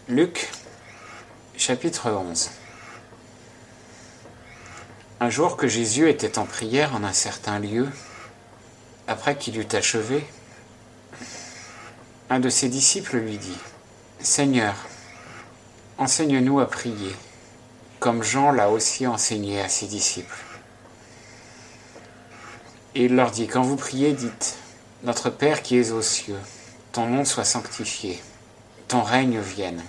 Luc, chapitre 11. Un jour que Jésus était en prière en un certain lieu, après qu'il eut achevé, un de ses disciples lui dit : « Seigneur, enseigne-nous à prier, comme Jean l'a aussi enseigné à ses disciples. » Et il leur dit : « Quand vous priez, dites : Notre Père qui es aux cieux, ton nom soit sanctifié, ton règne vienne.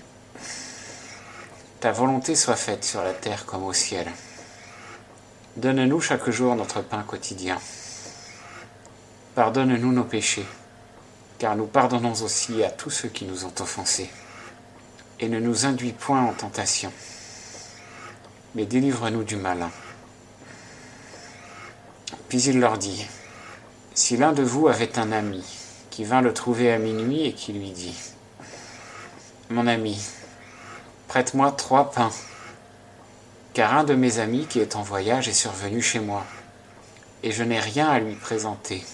Ta volonté soit faite sur la terre comme au ciel. Donne-nous chaque jour notre pain quotidien. Pardonne-nous nos péchés, car nous pardonnons aussi à tous ceux qui nous ont offensés. Et ne nous induis point en tentation, mais délivre-nous du malin. » Puis il leur dit : « Si l'un de vous avait un ami qui vint le trouver à minuit et qui lui dit : Mon ami, prête-moi 3 pains, car un de mes amis qui est en voyage est survenu chez moi, et je n'ai rien à lui présenter.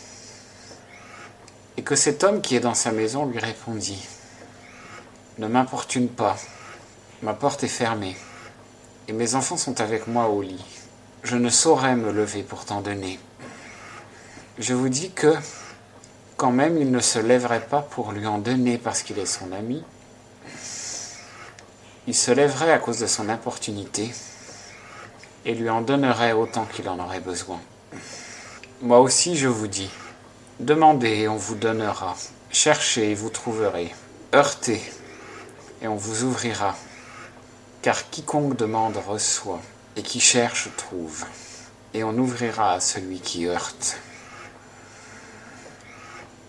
Et que cet homme qui est dans sa maison lui répondit : Ne m'importune pas, ma porte est fermée, et mes enfants sont avec moi au lit. Je ne saurais me lever pour t'en donner. Je vous dis que, quand même il ne se lèverait pas pour lui en donner parce qu'il est son ami, il se lèverait à cause de son importunité et lui en donnerait autant qu'il en aurait besoin. Moi aussi je vous dis, demandez et on vous donnera, cherchez et vous trouverez, heurtez et on vous ouvrira, car quiconque demande reçoit, et qui cherche trouve, et on ouvrira à celui qui heurte.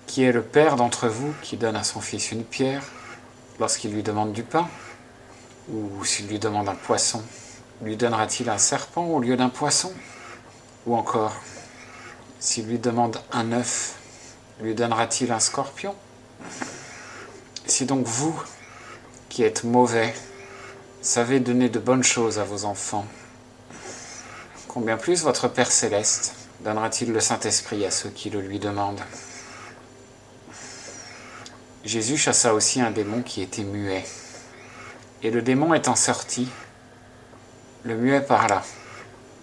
Qui est le père d'entre vous qui donne à son fils une pierre lorsqu'il lui demande du pain ? Ou s'il lui demande un poisson, lui donnera-t-il un serpent au lieu d'un poisson ? Ou encore, s'il lui demande un œuf, lui donnera-t-il un scorpion ? Si donc vous, qui êtes mauvais, savez donner de bonnes choses à vos enfants, combien plus votre Père céleste donnera-t-il le Saint-Esprit à ceux qui le lui demandent ? Jésus chassa aussi un démon qui était muet. Et le démon étant sorti, le muet parla,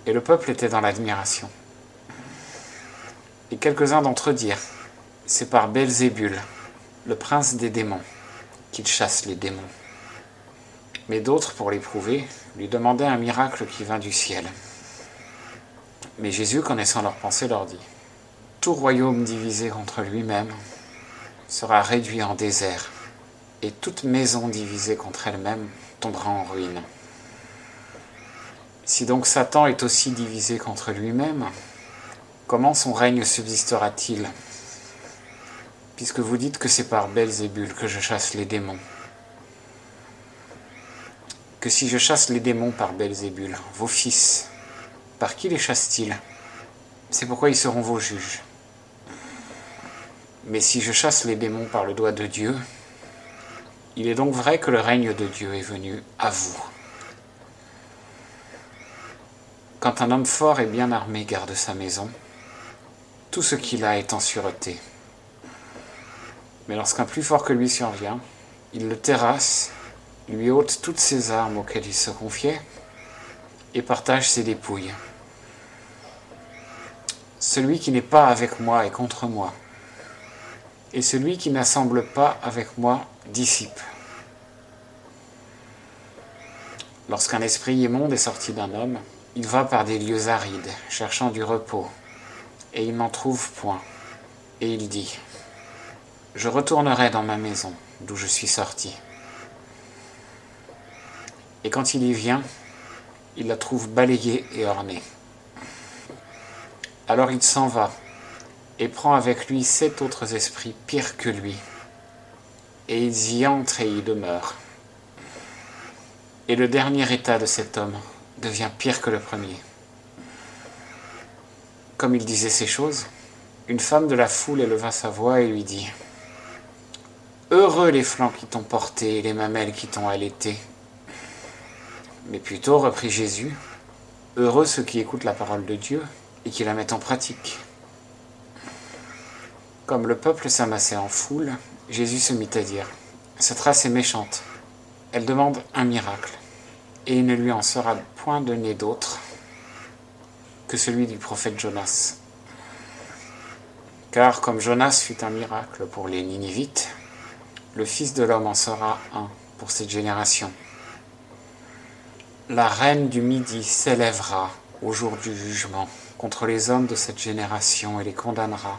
et le peuple était dans l'admiration. Et quelques-uns d'entre eux dirent : C'est par Belzébul, le prince des démons, qu'il chasse les démons. Mais d'autres, pour l'éprouver, lui demandaient un miracle qui vint du ciel. Mais Jésus, connaissant leurs pensées, leur dit : Tout royaume divisé contre lui-même sera réduit en désert, et toute maison divisée contre elle-même tombera en ruine. Si donc Satan est aussi divisé contre lui-même, comment son règne subsistera-t-il ? Puisque vous dites que c'est par Belzébul que je chasse les démons. Que si je chasse les démons par Belzébul, vos fils, par qui les chassent-ils ? C'est pourquoi ils seront vos juges. Mais si je chasse les démons par le doigt de Dieu, il est donc vrai que le règne de Dieu est venu à vous. Quand un homme fort et bien armé garde sa maison, tout ce qu'il a est en sûreté. Mais lorsqu'un plus fort que lui survient, il le terrasse, lui ôte toutes ses armes auxquelles il se confiait et partage ses dépouilles. Celui qui n'est pas avec moi est contre moi, et celui qui n'assemble pas avec moi dissipe. Lorsqu'un esprit immonde est sorti d'un homme, il va par des lieux arides, cherchant du repos, et il n'en trouve point. Et il dit : Je retournerai dans ma maison, d'où je suis sorti. Et quand il y vient, il la trouve balayée et ornée. Alors il s'en va, et prend avec lui 7 autres esprits pires que lui, et ils y entrent et y demeurent. Et le dernier état de cet homme devient pire que le premier. Comme il disait ces choses, une femme de la foule éleva sa voix et lui dit : Heureux les flancs qui t'ont porté et les mamelles qui t'ont allaité. Mais plutôt, reprit Jésus, heureux ceux qui écoutent la parole de Dieu et qui la mettent en pratique. Comme le peuple s'amassait en foule, Jésus se mit à dire : Cette race est méchante. Elle demande un miracle, et il ne lui en sera point donné d'autre que celui du prophète Jonas. Car comme Jonas fut un miracle pour les Ninivites, le Fils de l'homme en sera un pour cette génération. La reine du Midi s'élèvera au jour du jugement contre les hommes de cette génération et les condamnera,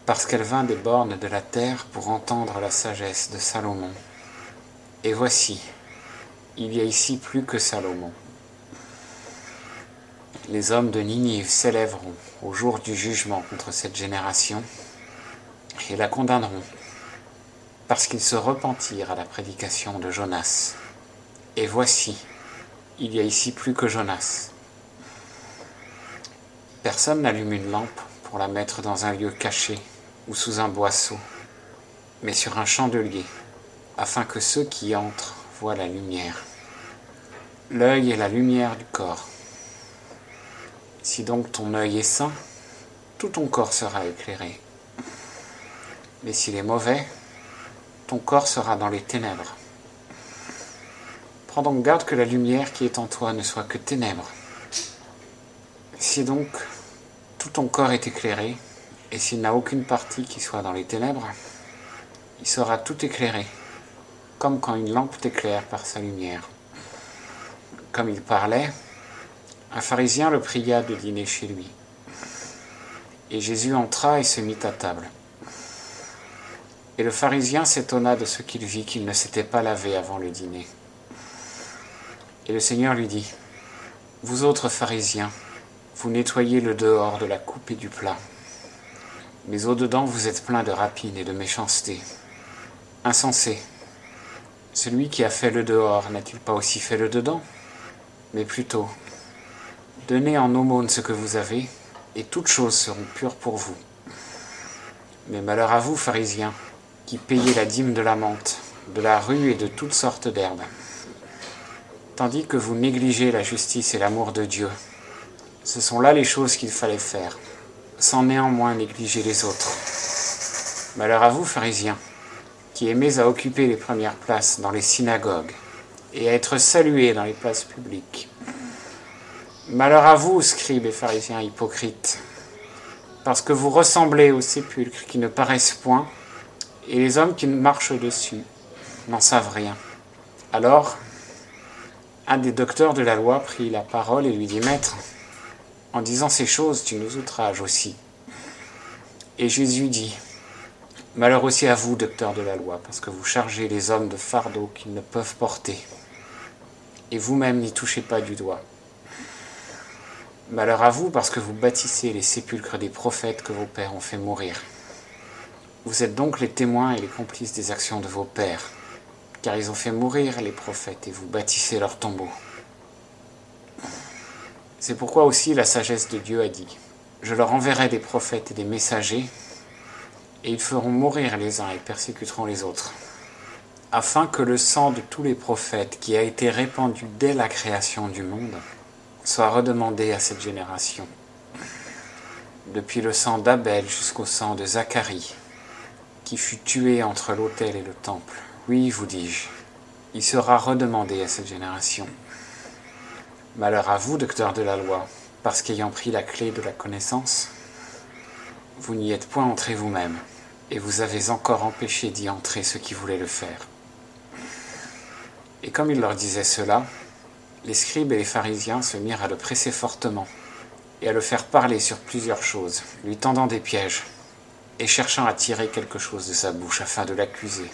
parce qu'elle vint des bornes de la terre pour entendre la sagesse de Salomon. Et voici, il y a ici plus que Salomon. Les hommes de Ninive s'élèveront au jour du jugement contre cette génération et la condamneront, parce qu'ils se repentirent à la prédication de Jonas. Et voici, il y a ici plus que Jonas. Personne n'allume une lampe pour la mettre dans un lieu caché ou sous un boisseau, mais sur un chandelier, afin que ceux qui entrent voient la lumière. L'œil est la lumière du corps. Si donc ton œil est sain, tout ton corps sera éclairé. Mais s'il est mauvais, ton corps sera dans les ténèbres. Prends donc garde que la lumière qui est en toi ne soit que ténèbres. Si donc tout ton corps est éclairé, et s'il n'a aucune partie qui soit dans les ténèbres, il sera tout éclairé, comme quand une lampe t'éclaire par sa lumière. Comme il parlait, un pharisien le pria de dîner chez lui. Et Jésus entra et se mit à table. Et le pharisien s'étonna de ce qu'il vit qu'il ne s'était pas lavé avant le dîner. Et le Seigneur lui dit, « Vous autres pharisiens, vous nettoyez le dehors de la coupe et du plat. Mais au-dedans, vous êtes pleins de rapine et de méchanceté. Insensé, celui qui a fait le dehors n'a-t-il pas aussi fait le dedans? Mais plutôt, donnez en aumône ce que vous avez, et toutes choses seront pures pour vous. Mais malheur à vous, pharisiens, qui payez la dîme de la menthe, de la rue et de toutes sortes d'herbes, tandis que vous négligez la justice et l'amour de Dieu. Ce sont là les choses qu'il fallait faire, sans néanmoins négliger les autres. Malheur à vous, pharisiens, qui aimez à occuper les premières places dans les synagogues et à être salués dans les places publiques. Malheur à vous, scribes et pharisiens hypocrites, parce que vous ressemblez aux sépulcres qui ne paraissent point, et les hommes qui marchent dessus n'en savent rien. Alors, un des docteurs de la loi prit la parole et lui dit, « Maître, en disant ces choses, tu nous outrages aussi. » Et Jésus dit, « Malheur aussi à vous, docteurs de la loi, parce que vous chargez les hommes de fardeaux qu'ils ne peuvent porter, et vous-même n'y touchez pas du doigt. Malheur à vous, parce que vous bâtissez les sépulcres des prophètes que vos pères ont fait mourir. Vous êtes donc les témoins et les complices des actions de vos pères, car ils ont fait mourir les prophètes et vous bâtissez leurs tombeaux. C'est pourquoi aussi la sagesse de Dieu a dit, « Je leur enverrai des prophètes et des messagers, et ils feront mourir les uns et persécuteront les autres, afin que le sang de tous les prophètes qui a été répandu dès la création du monde soit redemandé à cette génération, depuis le sang d'Abel jusqu'au sang de Zacharie, qui fut tué entre l'autel et le temple. Oui, vous dis-je, il sera redemandé à cette génération. Malheur à vous, docteurs de la loi, parce qu'ayant pris la clé de la connaissance, vous n'y êtes point entrés vous-même, et vous avez encore empêché d'y entrer ceux qui voulaient le faire. » Et comme il leur disait cela, les scribes et les pharisiens se mirent à le presser fortement, et à le faire parler sur plusieurs choses, lui tendant des pièges, et cherchant à tirer quelque chose de sa bouche afin de l'accuser.